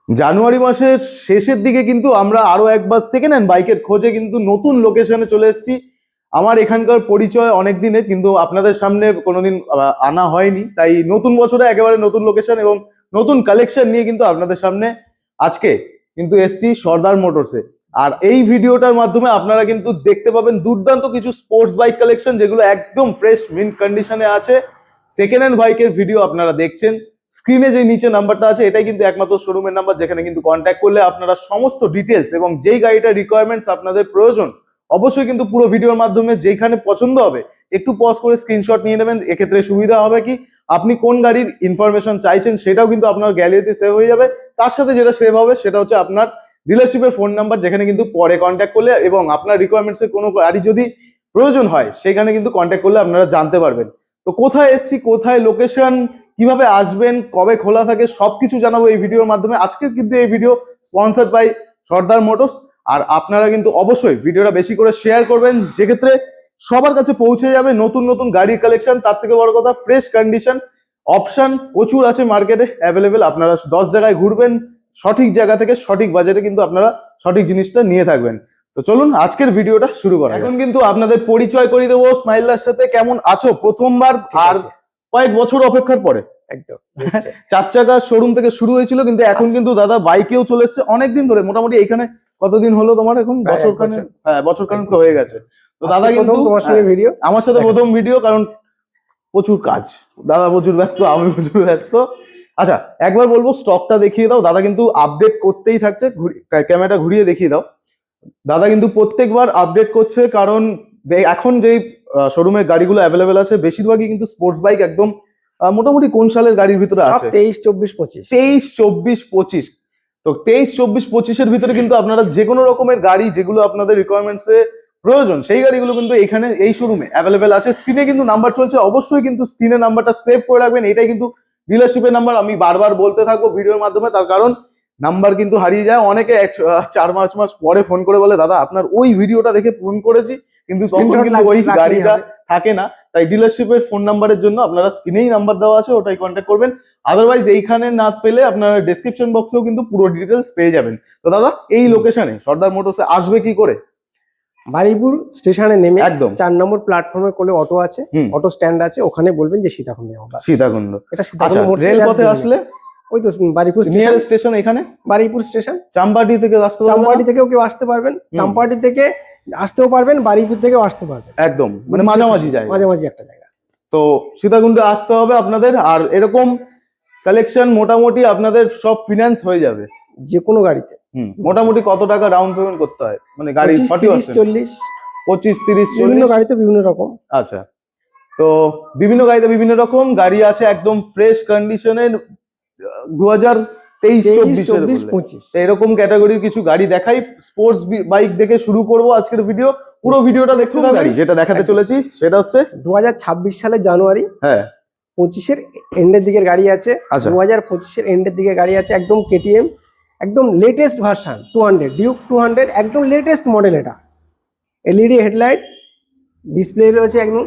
জানুয়ারি মাসের শেষের দিকে কিন্তু আমরা আরো একবার সেকেন্ড হ্যান্ড বাইকের খোঁজে কিন্তু নতুন লোকেশনে চলে এসেছি। আমার এখানকার পরিচয় অনেক দিনের, কিন্তু আপনাদের সামনে কোনোদিন আনা হয়নি, তাই নতুন বছরে একেবারে নতুন লোকেশন এবং নতুন কালেকশন নিয়ে কিন্তু আপনাদের সামনে আজকে কিন্তু এসছি সর্দার মোটরসে। আর এই ভিডিওটার মাধ্যমে আপনারা কিন্তু দেখতে পাবেন দুর্দান্ত কিছু স্পোর্টস বাইক কালেকশন, যেগুলো একদম ফ্রেশ মিন্ট কন্ডিশনে আছে। সেকেন্ড হ্যান্ড বাইকের ভিডিও আপনারা দেখছেন, স্ক্রিনে যে নিচে নাম্বারটা আছে এটাই কিন্তু একমাত্র শোরুমের নাম্বার, যেখানে কিন্তু কন্ট্যাক্ট করলে আপনারা সমস্ত ডিটেলস এবং যেই গাড়িটার রিকোয়ারমেন্টস আপনাদের প্রয়োজন অবশ্যই কিন্তু পুরো ভিডিওর মাধ্যমে যেখানে পছন্দ হবে একটু পজ করে স্ক্রিনশট নিয়ে নেবেন। এক্ষেত্রে সুবিধা হবে কি, আপনি কোন গাড়ির ইনফরমেশন চাইছেন সেটাও কিন্তু আপনার গ্যালারিতে সেভ হয়ে যাবে। তার সাথে যেটা সেভ হবে সেটা হচ্ছে আপনার ডিলারশিপের ফোন নাম্বার, যেখানে কিন্তু পরে কন্ট্যাক্ট করলে এবং আপনার রিকোয়ারমেন্টসের কোনো গাড়ি যদি প্রয়োজন হয় সেখানে কিন্তু কন্ট্যাক্ট করলে আপনারা জানতে পারবেন। তো কোথায় এসছি, কোথায় লোকেশন, কিভাবে আসবেন, কবে খোলা থাকে, সবকিছু জানাবো এই ভিডিওর মাধ্যমে। আজকের কিন্তু এই video sponsored by Sardar Motors. আর আপনারা কিন্তু অবশ্যই ভিডিওটা বেশি করে শেয়ার করবেন, যেক্ষেত্রে সবার কাছে পৌঁছে যাবে নতুন নতুন গাড়ির কালেকশন। তার থেকে বড় কথা, ফ্রেশ কন্ডিশন অপশন প্রচুর আছে মার্কেটে অ্যাভেলেবেল। আপনারা 10 জায়গায় ঘুরবেন, সঠিক জায়গা থেকে সঠিক বাজেটে কিন্তু আপনারা সঠিক জিনিসটা নিয়ে থাকবেন। তো চলুন আজকের ভিডিওটা শুরু করা। এখন কিন্তু আপনাদের পরিচয় করিয়ে দেবো স্মাইলদার সাথে। কেমন আছো প্রথমবার আর কয়েক বছর অপেক্ষার পরে? একদম 4 চাকার শোরুম থেকে শুরু হয়েছিল, কিন্তু এখন কিন্তু দাদা বাইকেও চলে এসছে অনেকদিন ধরে। মোটামুটি এখানে কতদিন হলো তোমার? এখন বছর খানেক। হ্যাঁ, বছর খানেক তো হয়ে গেছে। তো দাদা কিন্তু তোমার সাথে ভিডিও, আমার সাথে প্রথম ভিডিও, কারণ প্রচুর কাজ, দাদা প্রচুর ব্যস্ত, আমি প্রচুর ব্যস্ত। আচ্ছা, একবার বলবো স্টকটা দেখিয়ে দাও। দাদা কিন্তু আপডেট করতেই থাকছে, ক্যামেরাটা ঘুরিয়ে দেখিয়ে দাও। দাদা কিন্তু প্রত্যেকবার আপডেট করছে, কারণ এখন যেই শোরুমের গাড়িগুলো অ্যাভেলেবেল আছে বেশিরভাগই কিন্তু স্পোর্টস বাইক। একদম মোটামুটি কোন সালের গাড়ির ভিতরে আছে? 23, 24, 25। 23, 24, 25। তো 23, 24, 25-এর ভিতরে কিন্তু আপনারা যে কোনো রকমের গাড়ি যেগুলো আপনাদের রিকোয়ারমেন্টসে প্রয়োজন সেই গাড়িগুলো কিন্তু এখানে এই শোরুমে অ্যাভেলেবেল আছে। স্ক্রিনে কিন্তু নাম্বার চলছে, অবশ্যই কিন্তু স্ক্রিনে নাম্বারটা সেভ করে রাখবেন। এটাই কিন্তু ডিলারশিপের নাম্বার। আমি বারবার বলতে থাকবো ভিডিওর মাধ্যমে, তার কারণ নাম্বার কিন্তু হারিয়ে যায়। অনেকে 4-5 মাস পরে ফোন করে বলে, দাদা আপনার ওই ভিডিওটা দেখে ফোন করেছি, কিন্তু তখন কিন্তু ওই গাড়িটা থাকে না। তাই ডিলারশিপের ফোন নাম্বারের জন্য আপনারা স্ক্রিনেই নাম্বার দেওয়া আছে, ওটাই কন্ট্যাক্ট করবেন। আদারওয়াইজ এইখানে না পেলে আপনারা ডেসক্রিপশন বক্সেও কিন্তু পুরো ডিটেলস পেয়ে যাবেন। তো দাদা এই লোকেশনে সর্দার মোটরসে আসবে কি করে? বারুইপুর স্টেশনে নেমে একদম 4 নম্বর প্ল্যাটফর্মে কোলে অটো আছে, অটো স্ট্যান্ড আছে, ওখানে বলবেন যে সীতাকুণ্ড। সীতাকুণ্ড। এটা আচ্ছা, রেল পথে আসলে ওই তো বারুইপুর নিয়ার স্টেশন, এখানে বারুইপুর স্টেশন। চাম্পাটি থেকে আসতে পারবেন, চাম্পাটি থেকেও কেউ আসতে পারবেন, চাম্পাটি থেকে আসতেও পারবেন, বারুইপুর থেকেও আসতে পারবেন। একদম মানে মাঝামাঝি জায়গা, মাঝামাঝি একটা জায়গা। তো সীতাকুণ্ডে আসতে হবে আপনাদের। আর এরকম কালেকশন মোটামুটি আপনাদের সব ফিনান্স হয়ে যাবে যে কোনো গাড়িতে। মোটামুটি কত টাকা ডাউন পেমেন্ট করতে হয়? মানে গাড়ি 40, 40, 25, 30, 40 বিভিন্ন গাড়িতে বিভিন্ন রকম। আচ্ছা, তো বিভিন্ন গাড়িতে বিভিন্ন রকম গাড়ি আছে, একদম ফ্রেশ কন্ডিশনের 2023, 24 এরকম ক্যাটাগরির কিছু গাড়ি দেখাই। স্পোর্টস বাইক দেখে শুরু করব আজকের ভিডিও। পুরো ভিডিওটা দেখতে হবে। গাড়ি যেটা দেখাতে চলেছি সেটা হচ্ছে 2026 সালের জানুয়ারি, হ্যাঁ 25-এর এন্ডের দিকের গাড়ি আছে। 2025-এর এন্ডের দিকে গাড়ি আছে, একদম কেটিএম, একদম লেটেস্ট ভার্সন 200, ডিউক 200, একদম লেটেস্ট মডেল। এটা এলইডি হেডলাইট, ডিসপ্লে রয়েছে, একদম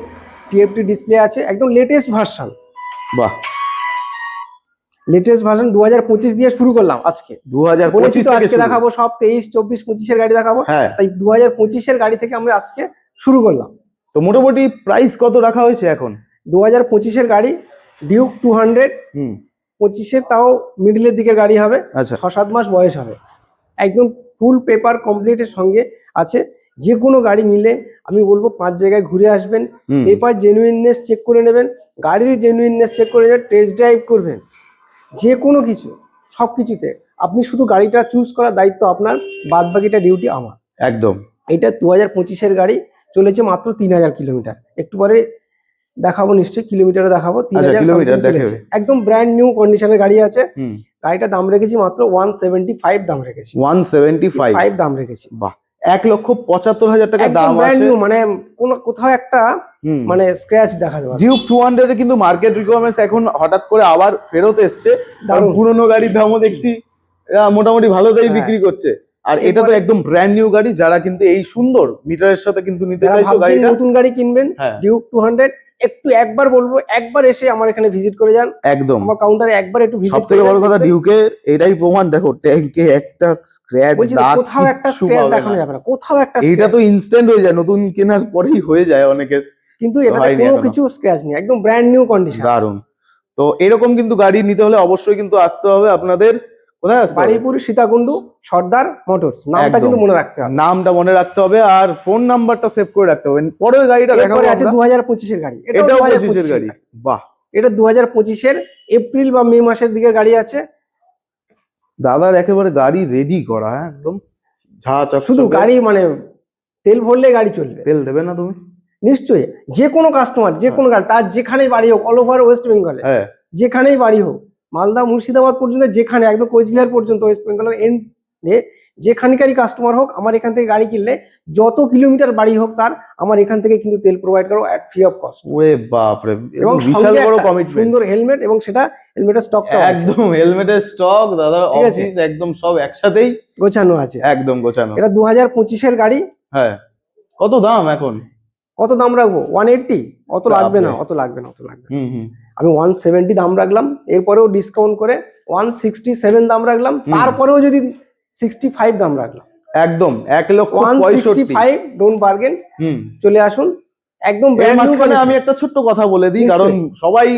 টিএফটি ডিসপ্লে আছে, একদম লেটেস্ট ভার্সন। বাহ, লেটেস্ট ভার্সন 2025 দিয়ে শুরু করলাম। আজকে 2025 থেকে আজকে দেখাবো সব 23, 24, 25-এর গাড়ি দেখাবো। তাই 2025-এর গাড়ি থেকে আমরা আজকে শুরু করলাম। তো মোটামুটি প্রাইস কত রাখা হয়েছে এখন? 2025-এর গাড়ি ডিউক 200, 25-এর তাও মিডলের দিকের গাড়ি হবে। 6-7 মাস বয়স হবে, একদম ফুল পেপার কমপ্লিটের সঙ্গে আছে। যে কোনো গাড়ি নিলে আমি বলবো 5 জায়গায় ঘুরে আসবেন, পেপার জেনুইননেস চেক করে নেবেন, গাড়ির জেনুইননেস চেক করে নেবেন, টেস্ট ড্রাইভ করবেন। যে কোনো কিছু, সব কিছুতে আপনি শুধু গাড়িটা চুজ করার দায়িত্ব আপনার, বাদ বাকিটা ডিউটি আমার। একদম। এটা 2025-এর গাড়ি, চলেছে মাত্র 3000 কিলোমিটার। একটু পরে দেখাবো, নিশ্চয়ই কিলোমিটারে দেখাবো। 3000 কিলোমিটার চলেছে, একদম ব্র্যান্ড নিউ কন্ডিশনের গাড়ি আছে। গাড়িটা দাম রেখেছি মাত্র 175 দাম রেখেছি। 175 দাম রেখেছি। বাহ, 1,75,000 টাকা দাম আছে। মানে কোথাও একটা মানে স্ক্র্যাচ দেখা যাবে। ডিউক 200 এর কিন্তু মার্কেট রিকোয়ারমেন্টস এখন হঠাৎ করে আবার ফেরত এসছে, কারণ পুরনো গাড়ির দামও দেখছি মোটামুটি ভালোতেই বিক্রি করছে। আর এটা তো একদম ব্র্যান্ড নিউ গাড়ি। যারা কিন্তু এই সুন্দর মিটারের সাথে কিন্তু নিতে চাইছো গাড়িটা, নতুন গাড়ি কিনবেন, ডিউক 200 একটু একবার বলবো, একবার এসে আমার এখানে ভিজিট করে যান, একদম আমার কাউন্টারে একবার একটু ভিজিট সবথেকে বড় কথা ডিউকের এটাই প্রমাণ, দেখো ট্যাঙ্কে একটা স্ক্র্যাচ দাগ কোথাও একটা কিচ্ছু স্ক্র্যাচ পাবে দেখানো না। যাবে না, কোথাও একটা এইটা scratch। তো ইনস্ট্যান্ট হয়ে যায়, নতুন কেনার পরেই হয়ে যায় অনেকের, কিন্তু এটাতে হয়নি কোনো এখনো। কিছু স্ক্র্যাচ নেই, একদম ব্র্যান্ড নিউ কন্ডিশন। দারুণ। তো এরকম কিন্তু গাড়ি নিতে হলে অবশ্যই কিন্তু আসতে হবে আপনাদের, কোথায় আসতে হবে? বারুইপুর সীতাকুণ্ডু সর্দার মোটরস, নামটা একদম। কিন্তু মনে রাখতে হবে। নামটা মনে রাখতে হবে আর ফোন নাম্বারটা সেভ করে রাখতে হবে। পরের গাড়িটা দেখাবো এরপরে আছে আমরা, 2025 এর গাড়ি, এটাও 25 এর গাড়ি। বাহ, এটা 2025 এর এপ্রিল বা মে মাসের দিকে গাড়ি আছে। দাদার একেবারে গাড়ি রেডি করা, হ্যাঁ একদম ঝা চকচকে। শুধু গাড়ি মানে তেল ভরলে গাড়ি চলবে। তেল দেবে না তুমি? নিশ্চয়ই, যে কোনো কাস্টমার যে কোনো গাড়ি, তার যেখানেই বাড়ি হোক, অল ওভার ওয়েস্ট বেঙ্গলে হ্যাঁ যেখানেই বাড়ি হোক, মালদা মুর্শিদাবাদ পর্যন্ত, যেখানে একদম কোচবিহার পর্যন্ত ওয়েস্ট বেঙ্গলের এন্ডে যেখানকারই কাস্টমার হোক, আমার এখান থেকে গাড়ি কিনলে যত কিলোমিটার বাড়ি হোক তার, আমার এখান থেকে কিন্তু তেল প্রোভাইড করবো এট ফ্রি অফ কস্ট। ওরে বাপ রে, এবং বিশাল সঙ্গে বড় একটা কমিটমেন্ট। সুন্দর হেলমেট, এবং সেটা হেলমেটের স্টকটা একদম হেলমেটের স্টক, দাদার ঠিক আছে। অফিস একদম সব একসাথেই গোছানো আছে। একদম গোছানো। এটা 2025 এর গাড়ি। হ্যাঁ, কত দাম এখন? কত দাম রাখবো? 180? অত লাগবে না, বাপরে। অত লাগবে না, অত লাগবে না। হুম। আমি 170 দাম রাখলাম, এরপরেও ডিসকাউন্ট করে 167 দাম রাখলাম, তারপরেও যদি 65 দাম রাখলাম। একদম 1,65,000। 165, ডোন্ট বার্গেন। চলে আসুন একদম এর ব্র্যান্ড নিউ মাঝখানে আমি একটা ছোট্ট কথা বলে দিই, কারণ সবাই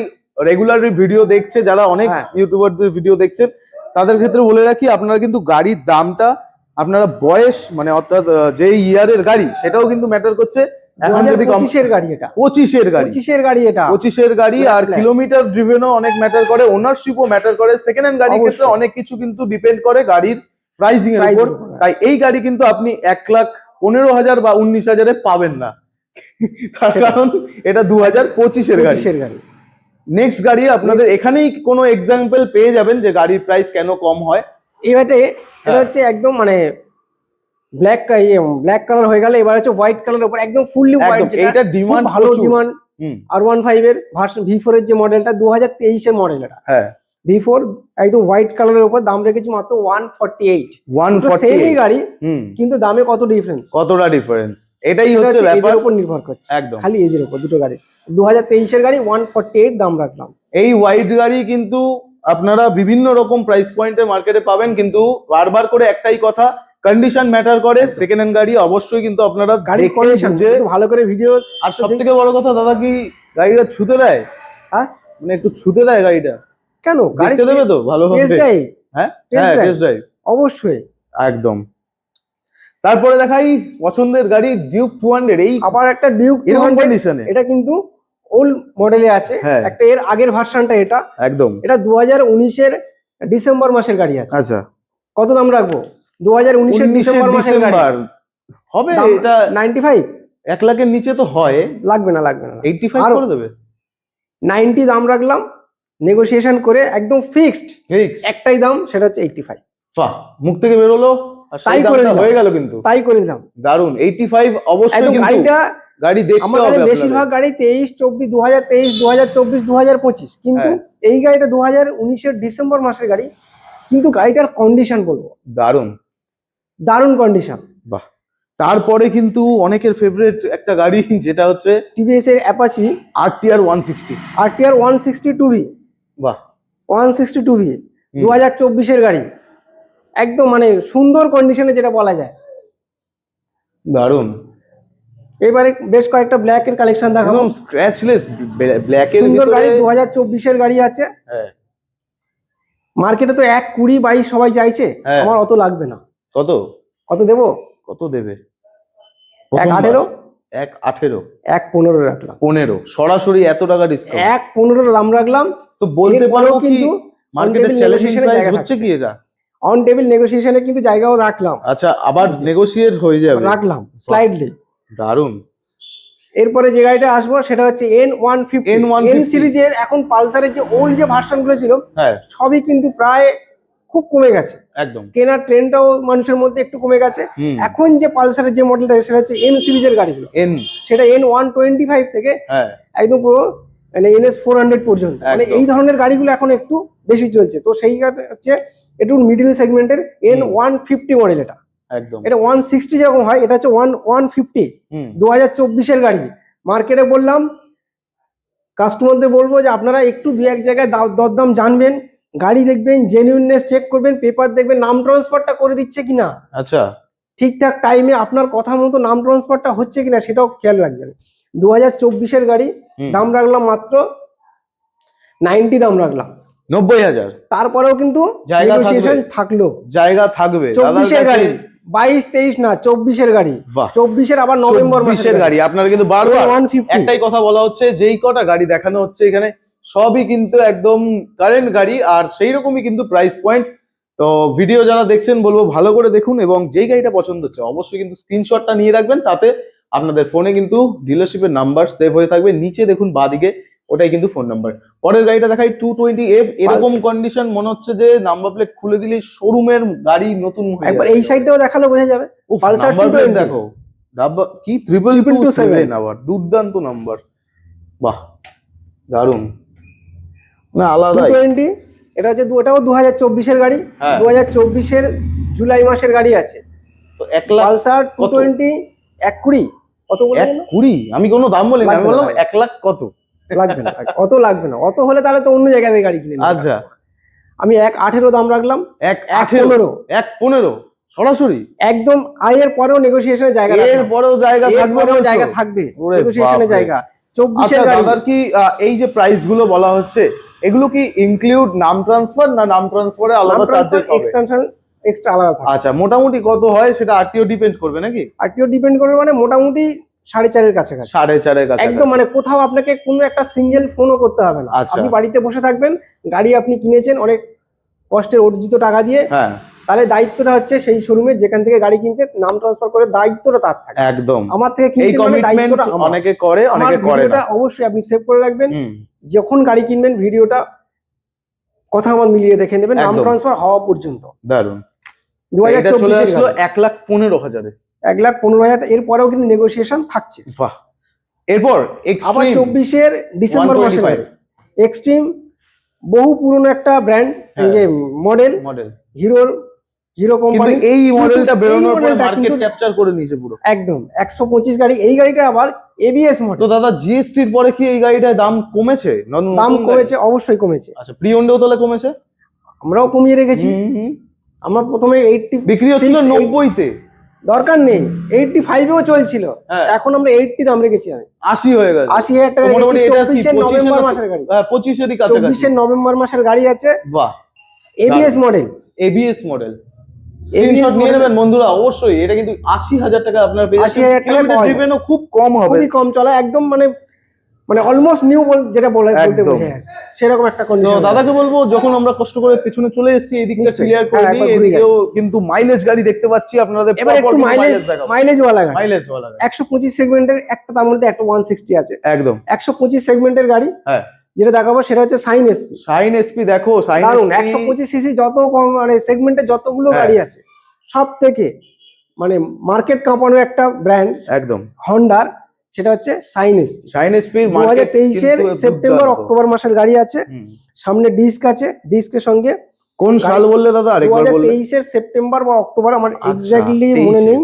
রেগুলার ভিডিও দেখছে, যারা অনেক ইউটিউবারদের ভিডিও দেখছেন তাদের ক্ষেত্রে বলে রাখি, আপনারা কিন্তু গাড়ির দামটা আপনারা বয়স মানে অর্থাৎ যে ইয়ারের গাড়ি সেটাও কিন্তু ম্যাটার করছে। এখন যদি 25 এর গাড়ি, এটা 25 এর গাড়ি, 25 এর গাড়ি, এটা 25 এর গাড়ি, আর কিলোমিটার ড্রিভেনও অনেক ম্যাটার করে, ওনারশিপও ম্যাটার করে, সেকেন্ড হ্যান্ড গাড়ির ক্ষেত্রে অনেক কিছু কিন্তু ডিপেন্ড করে গাড়ির প্রাইসিং এর উপর। তাই এই গাড়ি কিন্তু আপনি 1,15,000 বা 19,000 পাবেন না, তার কারণ এটা 2025 এর গাড়ি। নেক্সট গাড়ি আপনাদের এখানেই কোনো এক্সাম্পল পেয়ে যাবেন যে গাড়ির প্রাইস কেন কম হয়। এবারে এটা হচ্ছে একদম মানে ব্ল্যাক কালার হয়ে গেল, এবার হচ্ছে হোয়াইট কালারের উপর একদম ফুললি হোয়াইট, এটা ডিমান্ড, ভালো ডিমান্ড। R15 এর ভার্সন V4 এর যে মডেলটা 2023 এর মডেল, এটা হ্যাঁ V4 একদম হোয়াইট কালারের উপর, দাম রেখেছি মাত্র 148। সেমই গাড়ি, কিন্তু দামে কত ডিফারেন্স, কতটা ডিফারেন্স, এটাই হচ্ছে ব্যাপার, এর উপর নির্ভর করছে একদম খালি এজের উপর। দুটো গাড়ি 2023 এর গাড়ি 148 দাম রাখলাম। এই হোয়াইট গাড়ি কিন্তু আপনারা বিভিন্ন রকম প্রাইস পয়েন্টে মার্কেটে পাবেন, কিন্তু বারবার করে একটাই কথা, কন্ডিশন ম্যাটার করে। সেকেন্ড হ্যান্ড গাড়ি অবশ্যই কিন্তু আপনারা গাড়ির কন্ডিশন ভালো করে ভিডিও। আর সবথেকে বড় কথা, দাদা কি গাড়িটা ছুতে দেয়? হ্যাঁ, মানে একটু ছুতে দেয় গাড়িটা? কেন, গাড়ি দেখতে দেবে তো ভালোভাবে? Test drive. হ্যাঁ টেস্ট ড্রাইভ অবশ্যই একদম। তারপরে দেখাই পছন্দের গাড়ি ডিউক 200। এই আবার একটা ডিউক 200, এটা কিন্তু ওল্ড মডেলে আছে, একটা এর আগের ভার্সনটা, এটা একদম, এটা 2019 এর ডিসেম্বর মাসের গাড়ি আছে। আচ্ছা, কত দাম রাখবো? 2019 এর ডিসেম্বর মাসের গাড়ি হবে, এটা 95। 1 লাখের নিচে তো হয়? লাগবে না, 85 করে দেবে। 90 দাম রাখলাম, নেগোসিয়েশন করে একদম ফিক্সড একটাই দাম, সেটা হচ্ছে 85। বাহ, মুখ থেকে বেরোলো, তাই করে হয়ে গেল, কিন্তু তাই করে দিলাম। দারুন, 85 অবশ্যই। কিন্তু গাড়ি দেখতে হবে, বেশিরভাগ গাড়ি 23, 24, 2023, 2024, 2025, কিন্তু এই গাড়িটা 2019 এর ডিসেম্বর মাসের গাড়ি, কিন্তু গাড়িটার কন্ডিশন বলবো দারুণ কন্ডিশন। বাহ, তারপরে কিন্তু অনেকের ফেভারিট একটা গাড়ি, যেটা হচ্ছে টিভিএস এর অ্যাপাচি RTR 160। RTR 162V। বাহ, 162V 2024 এর গাড়ি, একদম মানে সুন্দর কন্ডিশনে, যেটা বলা যায় দারুন। এবারে বেশ কয়েকটা ব্ল্যাক এর কালেকশন দেখাবো, স্ক্র্যাচলেস ব্ল্যাক এর সুন্দর গাড়ি 2024 এর গাড়ি আছে। মার্কেটে তো 1,20,22 সবাই চাইছে, আমার অত লাগবে না। কত দেবো? কত দেবে? 1,18। 1,15 রাখলাম। 15 সরাসরি এত টাকা ডিসকাউন্ট? 1,15 দাম রাখলাম। তো বলতে পারো কিন্তু মার্কেটে চ্যালেঞ্জিং প্রাইস হচ্ছে কি এটা? অন টেবিল নেগোসিয়েশনে কিন্তু জায়গাও রাখলাম। আচ্ছা, আবার নেগোশিয়েট হয়ে যাবে? রাখলাম স্লাইডলি। দারুন। এরপরে যে গাড়িটা আসবো সেটা হচ্ছে N150। N সিরিজের এখন পালসারের যে ওল্ড যে ভার্সন গুলো ছিল, সবই কিন্তু প্রায় খুব কমে গেছে, একদম কেনার ট্রেন্ডটাও মানুষের মধ্যে একটু কমে গেছে। এখন যে পালসারের যে মডেলটা সেটা হচ্ছে N সিরিজের গাড়িগুলো, সেটা N125 থেকে একদম পুরো মানে NS 400 পর্যন্ত, মানে এই ধরনের গাড়িগুলো এখন একটু বেশি চলছে। তো সেই হচ্ছে একটু মিডল সেগমেন্টের N150 মডেল, এটা একদম, এটা 160 যেরকম হয়, এটা হচ্ছে 150। 2024 এর গাড়ি, মার্কেটে বললাম কাস্টমারদের বলবো যে আপনারা একটু দু এক জায়গায় দরদাম জানবেন, গাড়ি দেখবেন, জেনুইননেস চেক করবেন, পেপার দেখবেন, নাম ট্রান্সফারটা করে দিচ্ছে কিনা, আচ্ছা ঠিকঠাক টাইমে আপনার কথা মতো নাম ট্রান্সফারটা হচ্ছে কিনা সেটাও খেয়াল রাখবেন। 2024-এর গাড়ি, দাম রাখলাম মাত্র 90 দাম রাখলাম, 90,000। তারপরেও কিন্তু জায়গা নেগোসিয়েশন থাকলো। জায়গা থাকবে। 24-এর গাড়ি, 22-23 না, 24-এর গাড়ি। বাহ, 24-এর আবার নভেম্বর মাসের গাড়ি। আপনারা কিন্তু বারবার 150 একটাই কথা বলা হচ্ছে, যেই কটা গাড়ি দেখানো হচ্ছে এখানে সবই কিন্তু একদম কারেন্ট গাড়ি, আর সেই রকমই কিন্তু প্রাইস পয়েন্ট। তো ভিডিও যারা দেখছেন বলবো ভালো করে দেখুন, এবং যেই গাড়িটা পছন্দ হচ্ছে অবশ্যই কিন্তু স্ক্রিনশটটা নিয়ে রাখবেন, তাতে আপনাদের ফোনে কিন্তু ডিলারশিপের নাম্বার সেভ হয়ে থাকবে। নিচে দেখুন বাঁদিকে, ওটাই কিন্তু ফোন নাম্বার। পরের গাড়িটা দেখাই 220F। এরকম কন্ডিশন মনে হচ্ছে যে নাম্বার প্লেট খুলে দিলেই শোরুমের গাড়ি নতুন হয়ে একবার যাবে। এই সাইডটাও দেখালো বোঝা যাবে। পালসার নাম্বার প্লেট 220 দেখো, কি 2227 আবার, দুর্দান্ত নাম্বার। বাহ, দারুন, না আলাদা। 220 এটা হচ্ছে এটাও 2024-এর গাড়ি। হ্যাঁ। 2024-এর জুলাই মাসের গাড়ি আছে। তো 1 লাখ পালসার 220 120 কত বলে গেল? 120। আমি কোনো দাম বলিনি, আমি বললাম 1 লাখ কত। লাগবে না, অত লাগবে না। অত হলে তাহলে তো অন্য জায়গা থেকে গাড়ি কিনে নেব। আচ্ছা, আমি 1.18 দাম রাখলাম। 1.15 1.15 সরাসরি একদম আয়ের পরেও নেগোসিয়েশনের জায়গা রাখলাম। এর পরেও জায়গা থাকবে, জায়গা থাকবে, ওরে নেগোসিয়েশনের বাপরে। জায়গা। 24-এর আচ্ছা গাড়ি। দাদার কি এই যে প্রাইস গুলো বলা হচ্ছে, এগুলো কি ইনক্লুড নাম ট্রান্সফার, না নাম ট্রান্সফারে আলাদা চার্জেস হবে? এক্সটেনশন এক্সট্রা আলাদা থাকবে। আচ্ছা, মোটামুটি কত হয় সেটা আরটিও ডিপেন্ড করবে নাকি? আরটিও ডিপেন্ড করবে, মানে মোটামুটি 4.5-এর কাছাকাছি। 4.5-এর কাছে একদম, মানে কোথাও আপনাকে কোনো একটা সিঙ্গেল ফোনও করতে হবে না। আচ্ছা। আপনি বাড়িতে বসে থাকবেন, গাড়ি আপনি কিনেছেন অনেক কষ্টের অর্জিত টাকা দিয়ে, হ্যাঁ, তাহলে দায়িত্বটা হচ্ছে সেই শোরুমে যেখান থেকে গাড়ি কিনছে নাম ট্রান্সফার করে দায়িত্বটা তার থাকে। একদম। আমার থেকে এই কিনছেন মানে কমিটমেন্ট দায়িত্বটা আমার। অনেকে করে, অনেকে আমার করে ভিডিওটা না। অবশ্যই আপনি সেভ করে রাখবেন। হুম, যখন গাড়ি কিনবেন ভিডিওটা কথা আমার মিলিয়ে দেখে নেবেন, নাম একদম। ট্রান্সফার হওয়া পর্যন্ত। দারুন। 2024 এটা চলে আসলো 1,15,000-এ। 1,15,000। এর পরেও কিন্তু নেগোসিয়েশন থাকছে। বাহ। এরপর আবার 24-এর ডিসেম্বর মাসে এক্সট্রিম, বহু পুরনো একটা ব্র্যান্ড, মডেল হিরো কিন্তু কোম্পানি। এই মডেলটা বেরোনোর পরে মার্কেট ক্যাপচার করে নিয়েছে পুরো। একদম 125 গাড়ি। এই গাড়িটা আবার এবিএস মডেল। তো দাদা জিএসটির পরে কি এই গাড়িটার দাম কমেছে? দাম কমেছে, অবশ্যই কমেছে। আচ্ছা, প্রি ওন্ডেও তাহলে কমেছে? আমরাও কমিয়ে রেখেছি। আমরা প্রথমে 80 বিক্রি হচ্ছিল 90-তে, দরকার নেই, 85-এও চলছিল। এখন আমরা 80 দাম রেখেছি। আমি 80 হয়ে গেছে। 80,000 টাকা রেখেছি। 24-এর নভেম্বর মাসের গাড়ি। 25-এরই কাছাকাছি। 24-এর নভেম্বর মাসের গাড়ি আছে। বাহ, ABS model. ABS model. Screenshot নিয়ে নেবেন বন্ধুরা অবশ্যই। এটা কিন্তু 80,000 টাকা আপনার পেয়ে যাচ্ছেন। 80,000 টাকা কিলোমিটার ড্রিভেনও খুব কম হবে, খুবই কম চলা, একদম মানে অলমোস্ট নিউ যেটা বলতে বোঝায় সেরকম একটা তো কন্ডিশন। দাদাকে বলবো, যখন আমরা কষ্ট করে পেছনে চলে এসেছি, এই দিকটা ক্লিয়ার করে নিই। এদিকেও কিন্তু মাইলেজ গাড়ি দেখতে পাচ্ছি আপনাদের। এবার একটু মাইলেজ ওয়ালা গাড়ি। 125 সেগমেন্টের একটা, তার মধ্যে একটা 160 আছে। একদম 125 সেগমেন্টের গাড়ি। হ্যাঁ, যেটা দেখাবো সেটা হচ্ছে সাইন এসপি। শাইন এসপি দেখো, শাইন দারুন। এসপি 125 সিসি যত কম মানে সেগমেন্টে যতগুলো গাড়ি আছে, সব থেকে মানে মার্কেট কাঁপানো একটা ব্র্যান্ড একদম হন্ডার, সেটা হচ্ছে সাইন এসপি। শাইন এসপির 2023-এর সেপ্টেম্বর অক্টোবর মাসের গাড়ি আছে। সামনে ডিস্ক আছে, ডিস্কের সঙ্গে। কোন সাল বললে দাদা? আরেকবার বললে। 2023-এর সেপ্টেম্বর বা অক্টোবর, আমার এক্স্যাক্টলি মনে নেই।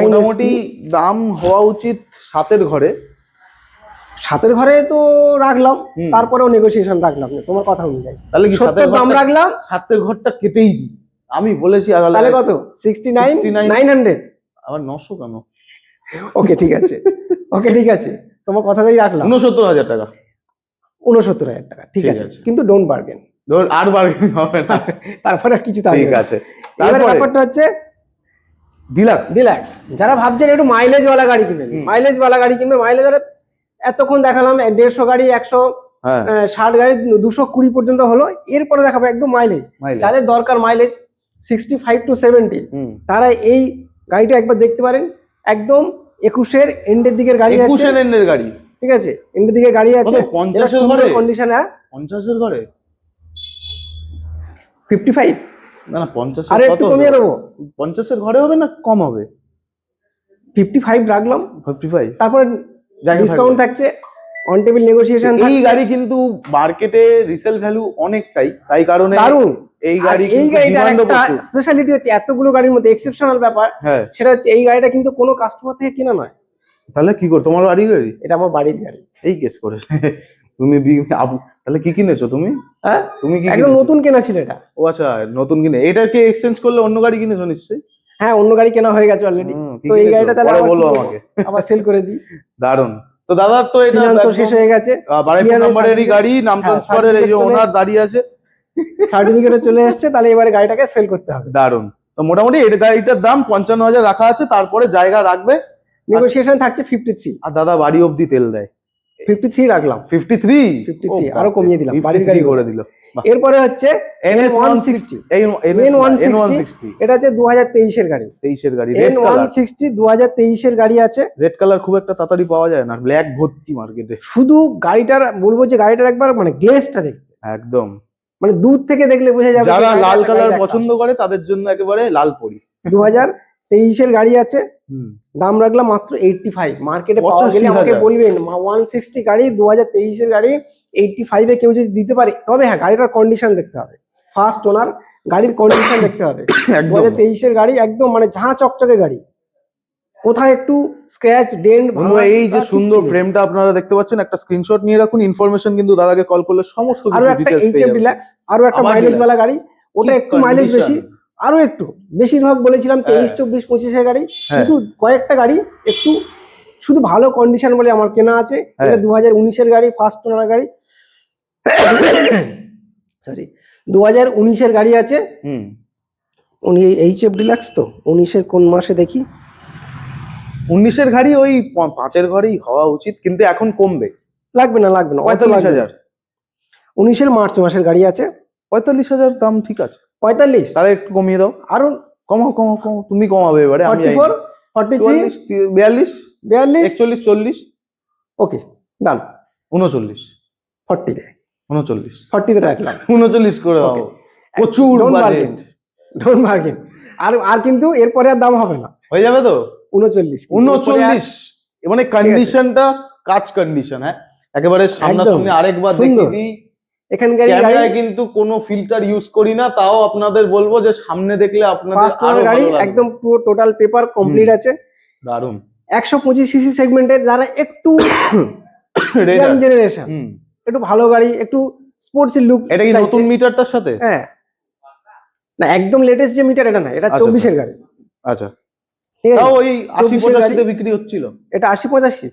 মোটামুটি দাম হওয়া উচিত 7-এর ঘরে। 7-এর ঘরে তো রাখলাম, তারপরেও নেগোসিয়েশন রাখলাম না তোমার কথা অনুযায়ী। তাহলে কি 7-এর দাম রাখলাম, 7-এর ঘরটা কেটেই দিই। আমি বলেছি তাহলে কত? 69,900। আবার 900 কেন? ওকে ঠিক আছে, ওকে ঠিক আছে, তোমার কথাটাই রাখলাম। 69,000 টাকা। 69,000 টাকা ঠিক আছে, কিন্তু ডোন্ট বার্গেন। আর বার্গেন হবে না। তারপরে আর কিছু থাকবে। ঠিক আছে। তারপরে ব্যাপারটা হচ্ছে ডিলাক্স। যারা ভাবছেন একটু মাইলেজ ওয়ালা গাড়ি কিনবেন, মাইলেজ ওয়ালা এতক্ষণ দেখালাম 150 গাড়ি, 160 গাড়ি, 220 পর্যন্ত হলো। এরপরে দেখাবো একদম মাইলেজ। যাদের দরকার মাইলেজ 65 to 70, তারা এই গাড়িটা একবার দেখতে পারেন। একদম 21-এর এন্ডের দিকের গাড়ি আছে। 21-এর এন্ডের গাড়ি, ঠিক আছে, এন্ডের দিকে গাড়ি আছে। 50-এর ঘরে কন্ডিশন। 50-এর ঘরে 55 না, 50-এর আরে একটু কমিয়ে দেবো। 50-এর ঘরে হবে না কম হবে? 55 রাখলাম। 55 তারপরে ডিসকাউন্ট থাকছে, অন টেবিল নেগোসিয়েশন। এই গাড়ি কিন্তু মার্কেটে রিসেল ভ্যালু অনেকটাই, তাই কারণে দারুন। এই গাড়িটার একটা স্পেশালিটি হচ্ছে, এতগুলো গাড়ির মধ্যে এক্সেপশনাল ব্যাপার সেটা হচ্ছে এই গাড়িটা কিন্তু কোনো কাস্টমার থেকে কেনা নয়। তাহলে কি কর, তোমার বাড়ির গাড়ি? এটা আমার বাড়ির গাড়ি। এই কেস করে তুমি তাহলে কি কিনেছো তুমি? হ্যাঁ, তুমি কি একদম কিনেছো? নতুন কেনা ছিল এটা। ও আচ্ছা, নতুন কিনে এটাকে এক্সচেঞ্জ করলে অন্য গাড়ি কিনেছো নিশ্চয়ই? হ্যাঁ, অন্য গাড়ি কেনা হয়ে গেছে অলরেডি। কি তো এই কিনেছো? গাড়িটা তাহলে পরে আবার বলো কি করবো? আমাকে। আবার সেল করে দিই। দারুন। তো দাদার তো এটা ফিনান্সও শেষ হয়ে গেছে, বারাইপুর নাম্বারেরই গাড়ি, নাম হ্যাঁ, ট্রান্সফারের এই যে certificate চলে ওনার দাঁড়িয়ে আছে। সার্টিফিকেটও চলে এসেছে, তাহলে এবারে গাড়িটাকে সেল করতে হবে। দারুন। তো মোটামুটি এই গাড়িটার দাম 55,000 রাখা আছে, তারপরে জায়গা রাখবে। নেগোসিয়েশন থাকছে 53। আর দাদা বাড়ি অবধি তেল দেয়। 53 রাখলাম। 53 53 আরো কমিয়ে দিলাম, বাড়ির গাড়ি করে দিল। এরপরে হচ্ছে NS160 N160, এটা হচ্ছে 2023 এর গাড়ি। 23 এর গাড়ি, রেড কালার। N160 2023 এর গাড়ি আছে। রেড কালার খুব একটা তাড়াতাড়ি পাওয়া যায় না, ব্ল্যাক ভর্তি মার্কেটে। শুধু গাড়িটার বলবো যে গাড়িটার একবার মানে গ্লেজটা দেখতে একদম, মানে দূর থেকে দেখলে বোঝা যাবে। যারা লাল কালার পছন্দ করে তাদের জন্য একেবারে লাল পরি। 2023 এর গাড়ি আছে, দাম রাখলাম মাত্র 85। মার্কেটে পাওয়া গেলে আমাকে বলবেন। 160 গাড়ি 2023 এর গাড়ি 85 এ কেউ যদি দিতে পারে, তবে হ্যাঁ গাড়িটার কন্ডিশন দেখতে হবে, ফার্স্ট ওনার গাড়ির কন্ডিশন দেখতে হবে। 2023 এর গাড়ি একদম মানে ঝাঁ চকচকে গাড়ি, কোথায় একটু স্ক্র্যাচ ডেন্ট। এই যে সুন্দর ফ্রেমটা আপনারা দেখতে পাচ্ছেন, একটা স্ক্রিনশট নিয়ে রাখুন। ইনফরমেশন কিন্তু দাদাকে কল করলে সমস্ত কিছু ডিটেইলস পেয়ে যাবেন। HF ডিলাক্স, আরো একটা মাইলেজ वाला গাড়ি, ওটা একটু মাইলেজ বেশি, আরো একটু বেশিরভাগ বলেছিলাম 23, 24, 25 এর গাড়ি, কিন্তু কয়েকটা গাড়ি একটু শুধু ভালো কন্ডিশন বলে আমার কেনা আছে। এটা 2019 এর গাড়ি, ফার্স্ট ওনার গাড়ি। সরি, 2019 এর গাড়ি আছে। উনি HF ডিলাক্স তো 19 এর কোন মাসে দেখি। 19 এর গাড়ি ওই 5 এর ঘরেই হওয়া উচিত, কিন্তু এখন কমবে। লাগবে না 45,000। 19 এর মার্চ মাসের গাড়ি আছে। 45,000 দাম ঠিক আছে। 45 তাহলে একটু কমিয়ে দাও। আরো কমাও, তুমি কমাবে এবারে। আমি 44, 43, 42, 42, 41, 40। ওকে ডান। 39, 40 দে, 39, 40 তে রাখলাম। 39 করে দাও। প্রচুর বাজেট, ডোন্ট বার্গেন। আর কিন্তু এরপরে আর দাম হবে না, হয়ে যাবে তো। 39 মানে কন্ডিশনটা কাজ কন্ডিশন। হ্যাঁ, একেবারে সামনাসামনি আরেকবার দেখিয়ে দিই। এখানকার ক্যামেরায় কিন্তু কোনো ফিল্টার ইউজ করি না, তাও আপনাদের বলবো যে সামনে দেখলে আপনাদের আরো গাড়ি ভালো লাগবে। একদম পুরো টোটাল পেপার কমপ্লিট আছে। দারুন। 125 সিসি সেগমেন্টের, যারা একটু ইয়াং জেনারেশন, একটু ভালো গাড়ি, একটু স্পোর্টস লুক। এটা কি নতুন মিটারটার সাথে? হ্যাঁ, না একদম লেটেস্ট যে মিটার এটা না, এটা 24 এর গাড়ি। আচ্ছা, তাও ওই 80-85 তে বিক্রি হচ্ছিল। এটা 80-85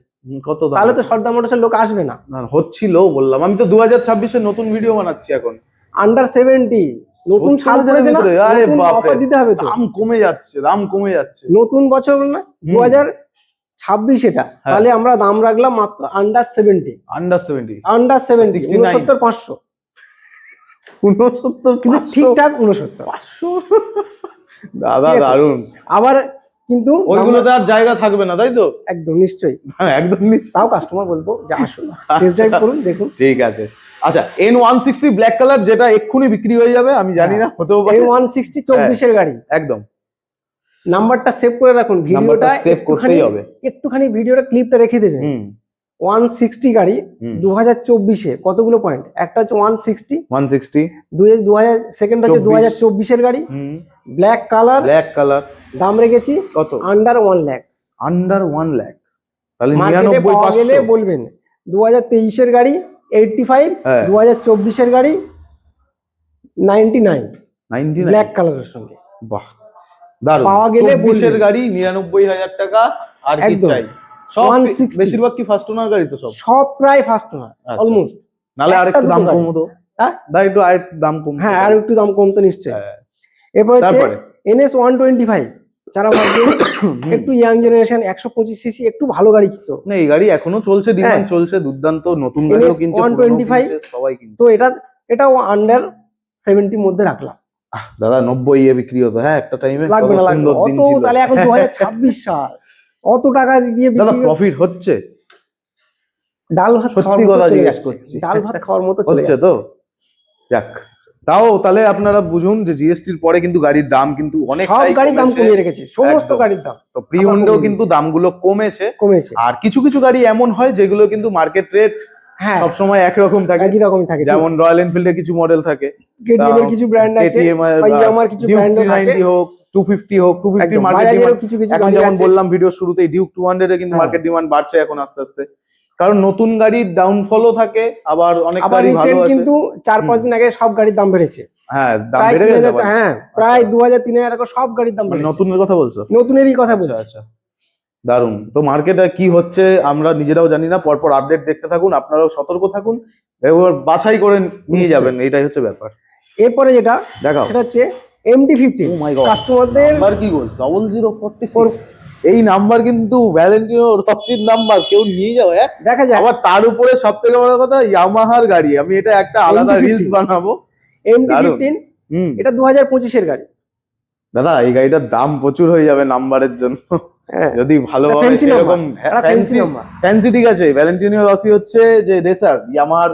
কত দাম? তাহলে তো সর্দার মোটরসের লোক আসবে না। হচ্ছিল বললাম, আমি তো 2026 এর নতুন ভিডিও বানাচ্ছি এখন। আন্ডার 70 নতুন সাল করেছে না, আরে বাপ রে, অফার দিতে হবে তো। দাম কমে যাচ্ছে। নতুন বছর না 2026 এটা, তাহলে আমরা দাম রাখলাম মাত্র আন্ডার 70। আন্ডার 70 69,500। 69,500 ঠিকঠাক 69,500। দাদা দারুন। আবার কিন্তু ওইগুলোতে আর জায়গা থাকবে না, তাই তো? একদম নিশ্চয়ই, একদম নিশ্চয়ই। তাও কাস্টমার বলবো যে আসুন টেস্ট ড্রাইভ করুন, দেখুন। ঠিক আছে। আচ্ছা, N160 ব্ল্যাক কালার, যেটা এক্ষুনি বিক্রি হয়ে যাবে, আমি জানি না, হতেও পারে। N160 24 এর গাড়ি, একদম। নাম্বারটা সেভ করে রাখুন, ভিডিওটা সেভ করতেই হবে, একটুখানি ভিডিওটা ক্লিপটা রেখে দেবেন। 160 গাড়ি 2024 এ কতগুলো পয়েন্ট? একটা হচ্ছে 160, 2000 সেকেন্ড হচ্ছে 2024 এর গাড়ি, ব্ল্যাক কালার। দাম রেখেছি কত? আন্ডার 1 লাখ। আন্ডার 1 লাখ, তাহলে মার্কেটে পাওয়া গেলে বলবেন। 2023 এর গাড়ি 85, 2024 এর গাড়ি 99 ব্ল্যাক কালারের সঙ্গে। বাহ, দারুণ। পাওয়া গেলে 24 এর গাড়ি 99,000 টাকা। আর কি চাই? সব বেশিরভাগ কি ফার্স্ট ওনার গাড়ি তো? সব প্রায় ফার্স্ট ওনার অলমোস্ট। নালে আরেকটু দাম কমতো। হ্যাঁ, আরেকটু দাম কম। হ্যাঁ, আর একটু দাম কমতো নিশ্চয়ই। এরপর হচ্ছে NS125, যারা ভাবছেন একটু ইয়াং জেনারেশন 125 সিসি একটু ভালো গাড়ি কিনতো না, এই গাড়ি এখনো চলছে, ডিমান্ড চলছে, দুর্দান্ত। নতুন গাড়িও কিনছে, 125 সবাই কিনছে। তো এটাও আন্ডার 70 মধ্যে রাখলাম। দাদা 90 এ বিক্রি হতো। হ্যাঁ, একটা টাইমে কত সুন্দর দিন ছিল। তাহলে এখন 2026 সাল, অত টাকা দিয়ে দাদা প্রফিট হচ্ছে। ডাল ভাত সত্যি কথা জিজ্ঞেস করছি, ডাল ভাত খাওয়ার মতো হচ্ছে তো? যাক, তাও তাহলে আপনারা বুঝুন যে জিএসটির পরে কিন্তু গাড়ির দাম কিন্তু অনেকটাই গাড়ির দাম কমিয়ে রেখেছে, সমস্ত গাড়ির দাম। তো প্রি ওন্ডেও কিন্তু দামগুলো কমেছে। আর কিছু কিছু গাড়ি এমন হয় যেগুলো কিন্তু মার্কেট রেট সবসময় একরকম থাকে, যেমন রয়্যাল এনফিল্ডের কিছু মডেল থাকে, কেটিএম এর কিছু ব্র্যান্ড আছে, ইয়ামাহার কিছু ব্র্যান্ড থাকে, হোক, 250 হোক, 250 একদম, মার্কেট বাজাজেরও ডিমান্ড কিছু কিছু এখন গাড়ি যেমন আছে। বললাম ভিডিও শুরুতেই, ডিউক 200 এ কিন্তু হ্যাঁ। মার্কেট ডিমান্ড বাড়ছে এখন আস্তে আস্তে, কারণ নতুন গাড়ির ডাউনফলও থাকে, আবার অনেক আবার গাড়ি ভালো রিসেন্ট আছে। কিন্তু 4-5 দিন আগে সব গাড়ির দাম বেড়েছে, হ্যাঁ, দাম প্রায় বেড়ে গেছে আবার। হ্যাঁ প্রায় 2000-3000 টাকা সব গাড়ির দাম মানে বেড়েছে। নতুনের কথা বলছো? নতুনেরই কথা আচ্ছা বলছি। আচ্ছা, দারুন। তো মার্কেটে কি হচ্ছে আমরা নিজেরাও জানি না, পরপর আপডেট দেখতে থাকুন, আপনারাও সতর্ক থাকুন, এবার বাছাই করে নিয়ে নিশ্চয়ই। যাবেন, এটাই হচ্ছে ব্যাপার। এরপরে যেটা দেখাও। সেটা হচ্ছে MT-15 ও মাই গড, কাস্টমারদের নাম্বার কি বল, 0046, এই নাম্বার কিন্তু ভ্যালেন্টিনো রসির নাম্বার, কেউ নিয়ে যাও। হ্যাঁ, দেখা যায়। আবার তার উপরে সব থেকে বড় কথা ইয়ামাহার গাড়ি, আমি এটা একটা আলাদা MT-15 রিলস বানাবো। MT-15 এটা 2025 এর গাড়ি। দাদা এই গাড়িটার দাম প্রচুর হয়ে যাবে নাম্বারের জন্য, হ্যাঁ, যদি ভালোভাবে fancy সেরকম number, এটা fancy number। ফ্যান্সি ঠিক আছে। ভ্যালেন্টিনো রসি হচ্ছে যে রেসার, ইয়ামাহার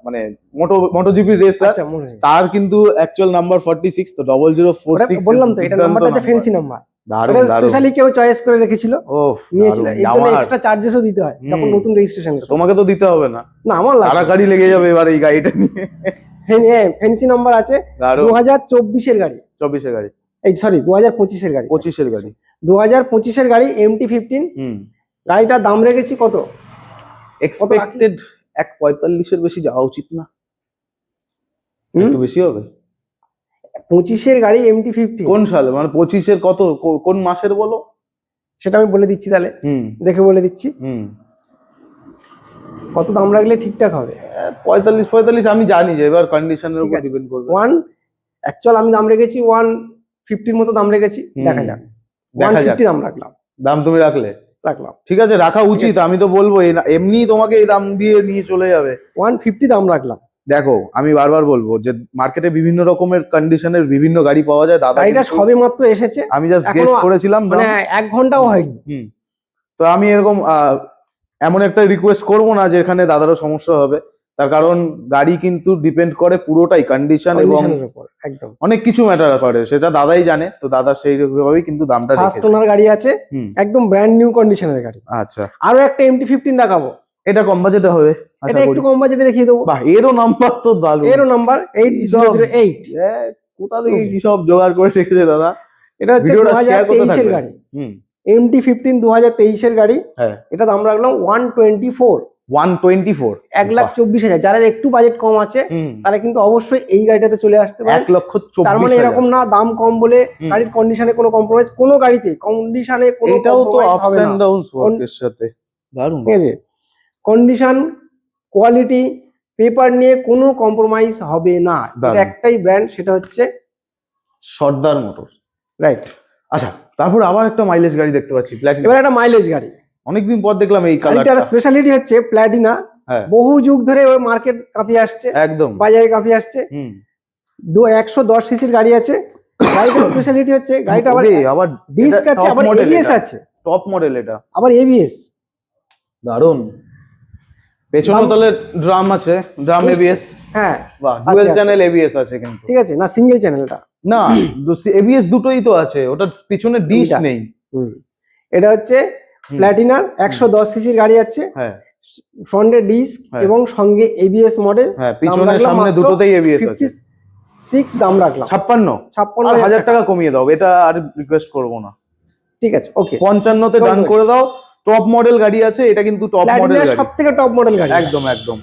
মানে মোটোজিপি রেসার, আচ্ছা, মনে হয়। তার কিন্তু অ্যাকচুয়াল নাম্বার 46, তো ওটা 0046 বললাম তো, এটা নাম্বারটা হচ্ছে ফ্যান্সি নাম্বার। দারুণ এটা দারুণ। স্পেশালি কেউ চয়েস করে রেখেছিল, ওফ, নিয়েছিল। এর জন্য ইয়ামাহার এক্সট্রা চার্জেসও দিতে হয় যখন নতুন রেজিস্ট্রেশন। তোমাকে তো দিতে হবে না, না, আমার লাগে। তাড়াতাড়ি লেগে যাবে এবার এই গাড়িটা নিয়ে। হ্যাঁ, ফ্যান্সি নাম্বার আছে। দারুণ। 2024 এর গাড়ি, 24 এর গাড়ি, এই সরি 2025 এর গাড়ি, 25 এর গাড়ি, 2025 এর গাড়ি MT-15। গাড়িটার দাম রেখেছি কত? এক্সপেক্টেড 145 এর বেশি যাওয়া উচিত না? একটু বেশি হবে। 25 এর গাড়ি MT-15 কোন সালে, মানে 25 এর কত, কোন মাসের বলো? সেটা আমি বলে দিচ্ছি, তাহলে দেখে বলে দিচ্ছি কত দাম রাখলে ঠিকঠাক হবে। 45 আমি জানি যে এবার কন্ডিশনের উপর ডিপেন্ড করবে। অ্যাকচুয়াল আমি দাম রেখেছি 150 মতো দাম রেখেছি, দেখা যাক। 150 দাম রাখলাম। দাম তুমি রাখলাম, ঠিক আছে, রাখা উচিত। আমি তো বলবো এমনি তোমাকে এই দাম দিয়ে নিয়ে চলে যাবে। 150 দাম রাখলাম। দেখো আমি বারবার বলবো যে মার্কেটে বিভিন্ন রকমের কন্ডিশনের বিভিন্ন গাড়ি পাওয়া যায়। দাদা গাড়িটা সবে মাত্র এসেছে, আমি জাস্ট গেস করেছিলাম, মানে 1 ঘন্টাও হয়নি। তো আমি এরকম এমন একটা রিকোয়েস্ট করবো না যে এখানে দাদারও সমস্যা হবে, তার কারণ গাড়ি কিন্তু ডিপেন্ড করে পুরোটাই কন্ডিশন এবং একদম অনেক কিছু ম্যাটার করে, সেটা দাদাই জানে। তো দাদা সেই ভাবেই কিন্তু দামটা রেখেছে। ফার্স্ট ওনার গাড়ি আছে, একদম ব্র্যান্ড নিউ কন্ডিশনের গাড়ি। আচ্ছা, আরো একটা MT-15 দেখাবো। এটা কম বাজেটে হবে, এটা একটু কম বাজেটে দেখিয়ে দেবো। বাহ, এরও নাম্বার তো দারুণ, এরও নাম্বার 8008। কোথা থেকে কি সব জোগাড় করে রেখেছে দাদা। এটা হচ্ছে 2023 এর গাড়ি, MT-15 2023 এর গাড়ি। এটা দাম রাখলাম 124। 1,24,000। যারা একটু বাজেট কম আছে তারা কিন্তু অবশ্যই এই গাড়িটাতে চলে আসতে পারে। 1,24,000। তার মানে এরকম না দাম কম বলে গাড়ির কন্ডিশনে কোনো কম্প্রোমাইজ, কোনো গাড়িতে কন্ডিশনে কোনো এটাও তো কম্প্রোমাইজ আপস হবে এন্ড না। ডাউনস ওয়ার্কের সাথে দারুণ, ঠিক আছে, কন্ডিশন, কোয়ালিটি, পেপার নিয়ে কোনো কম্প্রোমাইজ হবে না। এটা একটাই ব্র্যান্ড, সেটা হচ্ছে সর্দার মোটরস, রাইট। আচ্ছা, তারপর আবার একটা মাইলেজ গাড়ি দেখতে পাচ্ছি, প্ল্যাটিনা। এবার একটা মাইলেজ গাড়ি, অনেকদিন পর দেখলাম এই গাড়িটার স্পেশালিটি হচ্ছে প্ল্যাটিনা। বহু যুগ ধরে ওই মার্কেট কাঁপিয়ে আসছে, একদম বাজারে কাঁপিয়ে আসছে। 110 সিসির গাড়ি আছে। গাড়িটার স্পেশালিটি হচ্ছে গাড়িটা আবার ডিস্ক আছে, আবার এবিএস আছে, টপ মডেল এটা, আবার এবিএস। দারুন। পেছনে তলে ড্রাম আছে, ড্রাম এবিএস। হ্যাঁ, বাহ, ডুয়াল চ্যানেল এবিএস আছে কিন্তু, ঠিক আছে না, সিঙ্গেল চ্যানেলটা না, এবিএস দুটোই তো আছে, ওটা পিছনে ডিশ নেই। এটা হচ্ছে প্ল্যাটিনার 110 সিসির গাড়ি আছে। হ্যাঁ, ফ্রন্টে ডিস্ক এবং সঙ্গে এবিএস মডেল। হ্যাঁ, পিছনে সামনে দুটোতেই এবিএস আছে। 56 দাম রাখলাম। 56 আর 1000 টাকা কমিয়ে দাও, এটা আর রিকোয়েস্ট করবো না। ঠিক আছে, ওকে, 55 তে ডান করে দাও। টপ মডেল গাড়ি আছে, এটা কিন্তু টপ মডেল গাড়ি, সবথেকে টপ মডেল গাড়ি, একদম একদম।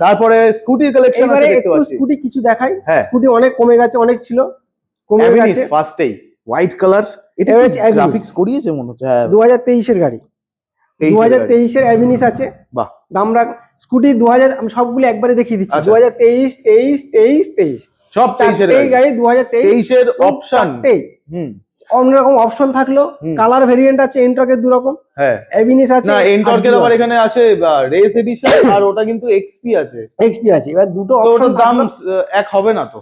তারপরে স্কুটির কালেকশন আছে দেখতে পাচ্ছি। স্কুটি কিছু দেখাই। স্কুটি অনেক কমে গেছে, অনেক ছিল, কমে গেছে। ফার্স্টেই হোয়াইট কালার, এটা গ্রাফিক্স করিয়েছে মনে হচ্ছে। হ্যাঁ, 2023 এর গাড়ি, 2023 এর অ্যাভিনিস আছে। বাহ, দাম রাখ স্কুটি 2000, আমি সবগুলো একবারে দেখিয়ে দিচ্ছি। 2023, 23, 23, 23 সব 23 এর গাড়ি। 2023 এর অপশন, অন্যরকম অপশন থাকলো। কালার ভেরিয়েন্ট আছে, এনটর্কের দু রকম। হ্যাঁ, এভিনিস আছে, না এনটর্কের আবার এখানে আছে রেস এডিশন, আর ওটা কিন্তু এক্সপি আছে। এবার দুটো অপশন, দাম এক হবে না তো,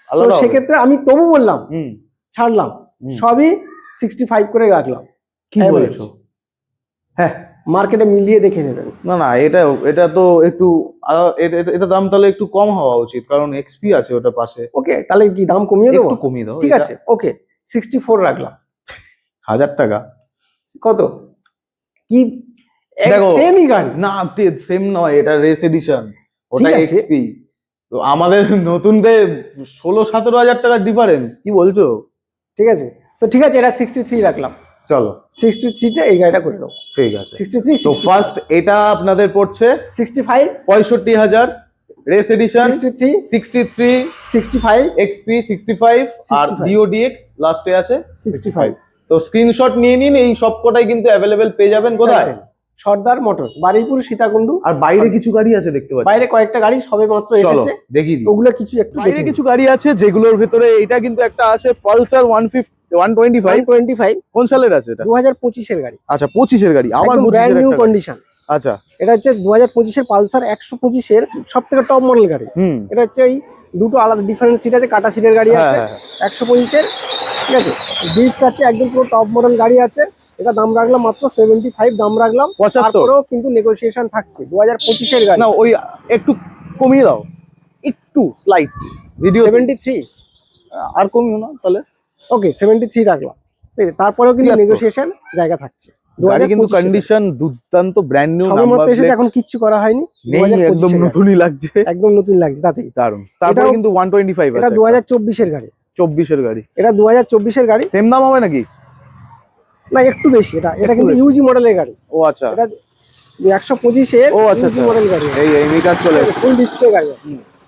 আলাদা। সেক্ষেত্রে আমি তবু বললাম ছাড়লাম, সবই 65 করে রাখলাম। কি বলছো? হ্যাঁ, মার্কেটে মিলিয়ে দেখে নেবেন। না এটা তো একটু এটা দাম তাহলে একটু কম হওয়া উচিত, কারণ এক্সপি আছে ওটা পাশে। ওকে, তাহলে কি দাম কমিয়ে দেবো? একটু কমিয়ে দাও, ঠিক আছে, ওকে, 64 রাখলাম। 1000 টাকা কত কি? দেখো, সেমই গাড়ি না, সেম নয়, এটা রেস এডিশন, ওটা এক্সপি। তো আমাদের নতুনতে 16-17 হাজার টাকার ডিফারেন্স, কি বলছো? ঠিক আছে, তো ঠিক আছে, এটা 63 রাখলাম। চলো 63টা এই গাড়িটা করে দাও। ঠিক আছে। 63 তো ফার্স্ট এটা আপনাদের পড়ছে 65 65,000, রেস এডিশন 63 63, 65 এক্সপি 65 আর 65 ডিওডিএক্স লাস্টে আছে 65। তো স্ক্রিনশট নিয়ে নিন, এই সবকটাই কিন্তু অ্যাভেলেবেল পেয়ে যাবেন কোথায়? সর্দার মোটরস, বারুইপুর, সীতাকুণ্ডু। আর বাইরে কিছু গাড়ি আছে দেখতে পাচ্ছি, বাইরে কয়েকটা গাড়ি সবে মাত্র চলো এসেছে, দেখি দিই। ওগুলো কিছু একটু বাইরে কিছু গাড়ি আছে যেগুলোর ভেতরে এটা কিন্তু একটা আছে পালসার 125। 125 কোন সালের আছে এটা? 2025 এর গাড়ি। আচ্ছা 25 এর গাড়ি, আবার 25 এর নিউ একটা গাড়ি। কন্ডিশন। আচ্ছা এটা হচ্ছে 2025 এর পালসার 125 এর সবথেকে টপ মডেল গাড়ি। এটা হচ্ছে এই দুটো আলাদা ডিফারেন্ট সিট আছে, কাটা সিটের গাড়ি আছে। 125 এর, ঠিক আছে, ডিস্ক আছে, একদম পুরো টপ মডেল গাড়ি আছে। এটা দাম রাখলাম মাত্র 75 দাম রাখলাম। 75, তারপরেও কিন্তু নেগোসিয়েশন থাকছে। 2025 এর গাড়ি। না ওই একটু কমিয়ে দাও, একটু স্লাইট ভিডিও 73, আর কমিও না তাহলে। ওকে 73 রাখলাম। ঠিক আছে, তারপরেও কিন্তু 73 নেগোসিয়েশন জায়গা থাকছে। গাড়ি কিন্তু কন্ডিশন দুর্দান্ত, ব্র্যান্ড নিউ, সবে নাম্বার মাত্র এসেছে, প্লেট এখন কিচ্ছু করা হয়নি। নেই, একদম নতুনই লাগছে, একদম নতুন লাগছে তাতেই। দারুন। তারপরে কিন্তু 125 এটা আছে, 2024 এর গাড়ি। 24 এর গাড়ি। এটা 2024 এর গাড়ি। সেম দাম হবে নাকি? না একটু বেশি, এটা একটু কিন্তু বেশি। ইউজি মডেলের গাড়ি। ও আচ্ছা, এটা 125 এর ও আচ্ছা ইউজি আচ্ছা, মডেল গাড়ি। এই মিটার চলে এসেছে, ফুল ডিসপ্লে গাড়ি।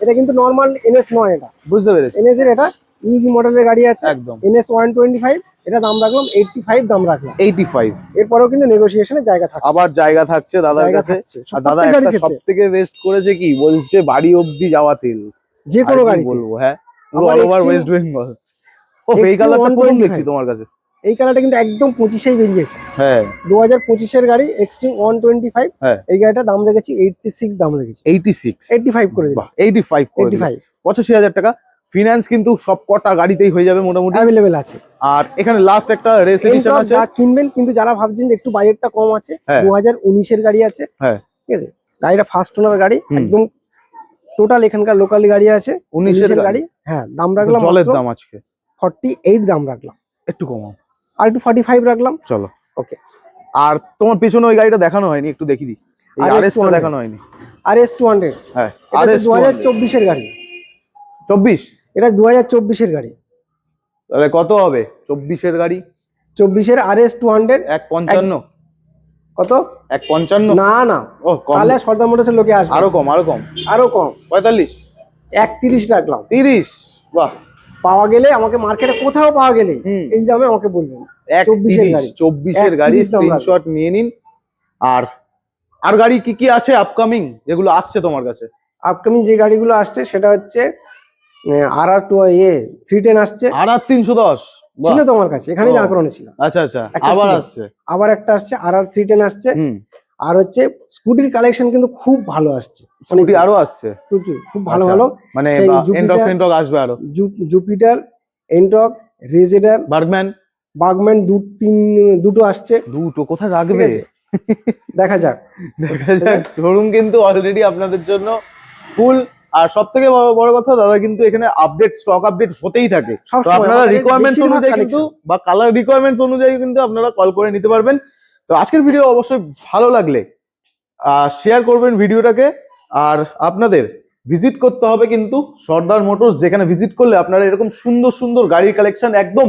এটা কিন্তু নরমাল এনএস নয়, এটা বুঝতে পেরেছি। এনএস এর, এটা ইউজি মডেলের গাড়ি আছে একদম এনএস 125। এটা দাম রাখলাম 85 দাম রাখলাম। 85, এরপরেও কিন্তু নেগোসিয়েশনের জায়গা থাকছে। আবার জায়গা থাকছে দাদার জায়গা কাছে। থাকছে। আর দাদা প্রত্যেক একটা গাড়ির ক্ষেত্রে, সবথেকে বেস্ট করেছে কি, বলছে বাড়ি অবধি যাওয়া তেল, যে কোনো আর কি গাড়িতে বলবো। হ্যাঁ, পুরো আবার all over XT West Bengal. ও এই XT কালারটা প্রথম 125 দেখছি তোমার কাছে। এই কালারটা কিন্তু একদম 25এই বেরিয়েছে। হ্যাঁ 2025 এর গাড়ি এক্সট্রিম 125। হ্যাঁ, এই গাড়িটা দাম রেখেছি 86 দাম রেখেছি। 86, 85 করে দিলাম। 85 করে দিলাম। 85 85,000 টাকা ফিনান্স কিন্তু সব কটা গাড়িতেই হয়ে যাবে মোটামুটি। অ্যাভেলেবেল আছে। আর এখানে লাস্ট একটা রেস এডিশন আছে, যা কিনবেন, কিন্তু যারা ভাবছেন যে একটু বাজেটটা কম আছে, হ্যাঁ 2019 এর গাড়ি আছে। হ্যাঁ ঠিক আছে, গাড়িটা ফার্স্ট ওনার গাড়ি, একদম টোটাল এখানকার লোকাল গাড়ি আছে। 19 এর গাড়ি। হ্যাঁ, দাম রাখলাম জলের দাম আজকে 48 দাম রাখলাম। একটু কমাও, আর একটু 45 রাখলাম। চলো ওকে। আর তোমার পেছনে ওই গাড়িটা দেখানো হয়নি, একটু দেখি দিই। এই আরএসটা দেখানো হয়নি। RS 200, হ্যাঁ RS 2024 এর গাড়ি। 24, এটা 2024 এর গাড়ি। তাহলে কত হবে 24 এর গাড়ি? 24 এর RS 200 155। কত? 155? না না, ও কম, তাহলে সর্দার মোটরসের লোকে আসবে। আরো কম, আরো কম, আরো কম, 45, 31 রাখলাম। 30, বাহ। পাওয়া গেলে আমাকে মার্কেটে কোথাও পাওয়া গেলে এই দামে আমাকে বলবেন। 24 এর গাড়ি, 24 এর গাড়ি, স্ক্রিনশট নিয়ে নিন। আর গাড়ি কি কি আছে আপকামিং যেগুলো আসছে তোমার কাছে? আপকামিং যে গাড়িগুলো আসছে সেটা হচ্ছে RR 310 আসছে। RR 310 ছিল তো আমার কাছে, এখানেই দাঁড় করানো ছিল। আচ্ছা আচ্ছা, একটা আবার ছিল। আসছে, আবার একটা আসছে RR 310 আসছে। আর হচ্ছে স্কুটির কালেকশন কিন্তু খুব ভালো আসছে, স্কুটি আরো আসছে প্রচুর, খুব ভালো আচ্ছা, ভালো। মানে সেই এন্টক ফেন্টক আসবে আরো। জুপিটার, এন্টক, রেজেডার, বার্গম্যান দুটো আসছে। দুটো কোথায় রাখবে দেখা যাক, দেখা যাক। শোরুম কিন্তু অলরেডি আপনাদের জন্য ফুল। আর সব থেকে বড় কথা, দাদা কিন্তু এখানে আপডেট, স্টক আপডেট হতেই থাকে। তো আপনারা রিকোয়ারমেন্টস অনুযায়ী কিন্তু, বা কালার রিকোয়ারমেন্টস অনুযায়ী কিন্তু আপনারা কল করে নিতে পারবেন। তো আজকের ভিডিও অবশ্যই ভালো লাগলে শেয়ার করবেন ভিডিওটাকে। আর আপনাদের ভিজিট করতে হবে কিন্তু সর্দার মোটরস, যেখানে ভিজিট করলে আপনারা এরকম সুন্দর সুন্দর গাড়ির কালেকশন একদম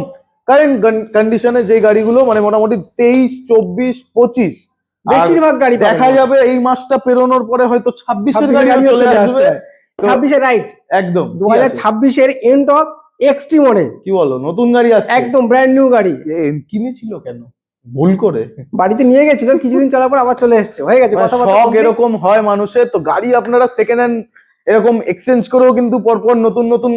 কারেন্ট কন্ডিশনে, যে গাড়িগুলো মানে মোটামুটি 23, 24, 25 বেশিরভাগ গাড়ি দেখা যাবে এই মাসটা পেরোনোর পরে হয়তো 26 এর গাড়ি চলে আসবে। 26 এর রাইট, একদম 2026 এর এন্টক এক্সটি মডেল। কি বলো, নতুন গাড়ি আসছে, একদম ব্র্যান্ড নিউ গাড়ি। কিনেছিল কেন ভুল করে, বাড়িতে নিয়ে গেছিল, কিছুদিন চলার পর আবার চলে এসেছে, হয়ে গেছে। শখ এরকম হয় মানুষের। তো গাড়ি আপনারা সেকেন্ড হ্যান্ড এরকম এক্সচেঞ্জ করেও কিন্তু পরপর নতুন নতুন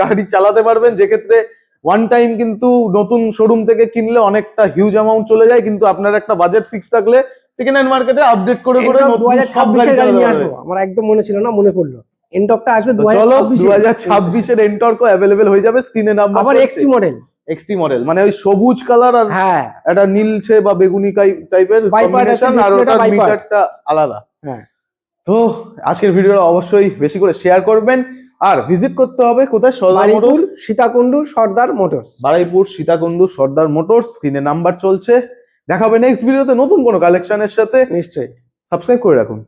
গাড়ি চালাতে পারবেন, যেক্ষেত্রে ওয়ান টাইম কিন্তু নতুন শোরুম থেকে কিনলে অনেকটা হিউজ অ্যামাউন্ট চলে যায়, কিন্তু আপনার একটা বাজেট ফিক্স থাকলে সেকেন্ড হ্যান্ড মার্কেটে আপডেট করে করে নতুন সব গাড়ি চালাতে পারবেন। আমার একদম মনে ছিল না, মনে পড়লো এন্টকটা আসবে 2026 এর এন্টর্কও अवेलेबल হয়ে যাবে। স্ক্রিনে নাম্বার, আবার এক্সটি মডেল মানে ওই সবুজ কালার আর হ্যাঁ এটা নীলছে বা বেগুনি টাইপের কম্বিনেশন, আর ওটার মিটারটা আলাদা। হ্যাঁ, তো আজকের ভিডিওটা অবশ্যই বেশি করে শেয়ার করবেন। আর ভিজিট করতে হবে কোথায়? সর্দার মোটরস, সীতাকুণ্ডু সর্দার মোটরস, বারুইপুর সীতাকুণ্ডু সর্দার মোটরস। স্ক্রিনে নাম্বার চলছে। দেখা হবে নেক্সট ভিডিওতে নতুন কোনো কালেকশনের সাথে। নিশ্চয়ই সাবস্ক্রাইব করে রাখুন।